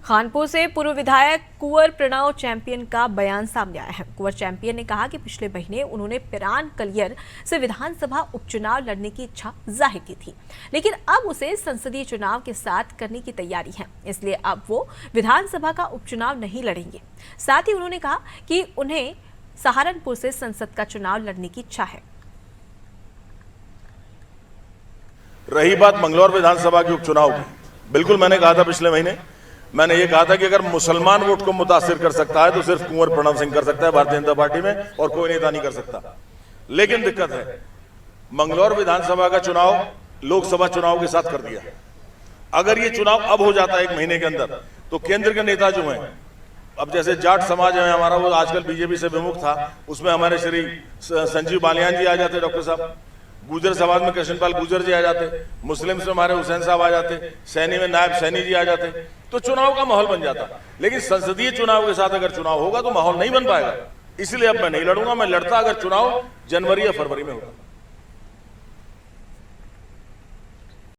खानपुर से पूर्व विधायक कुंवर प्रणव चैंपियन का बयान सामने आया है। कुंवर चैंपियन ने कहा कि पिछले महीने उन्होंने पिरान कलियर से विधानसभा उपचुनाव लड़ने की इच्छा जाहिर की थी, लेकिन अब उसे संसदीय चुनाव के साथ करने की तैयारी है, इसलिए अब वो विधानसभा का उपचुनाव नहीं लड़ेंगे। साथ ही उन्होंने कहा कि उन्हें सहारनपुर से संसद का चुनाव लड़ने की इच्छा है। रही बात मंगलौर विधानसभा के उपचुनाव की, बिल्कुल मैंने कहा था पिछले महीने, मैंने ये कहा था कि अगर मुसलमान वोट को मुतासिर कर सकता है तो सिर्फ कुंवर प्रणव सिंह कर सकता है भारतीय जनता पार्टी में, और कोई नेता नहीं कर सकता। लेकिन दिक्कत है, मंगलौर विधानसभा का चुनाव लोकसभा चुनाव के साथ कर दिया। अगर ये चुनाव अब हो जाता है 1 महीने के अंदर, तो केंद्र के नेता जो हैं, अब जैसे जाट समाज है हमारा, वो आजकल बीजेपी से विमुख था, उसमें हमारे श्री संजीव बालियान जी आ जाते, डॉक्टर साहब, गुजर समाज में कृष्णपाल गुजर जी आ जाते, मुस्लिम से हमारे हुसैन साहब आ जाते, सैनी में नायब सैनी जी आ जाते, तो चुनाव का माहौल बन जाता। लेकिन संसदीय चुनाव के साथ अगर चुनाव होगा तो माहौल नहीं बन पाएगा। इसलिए अब मैं नहीं लड़ूंगा। मैं लड़ता अगर चुनाव जनवरी या फरवरी में होगा।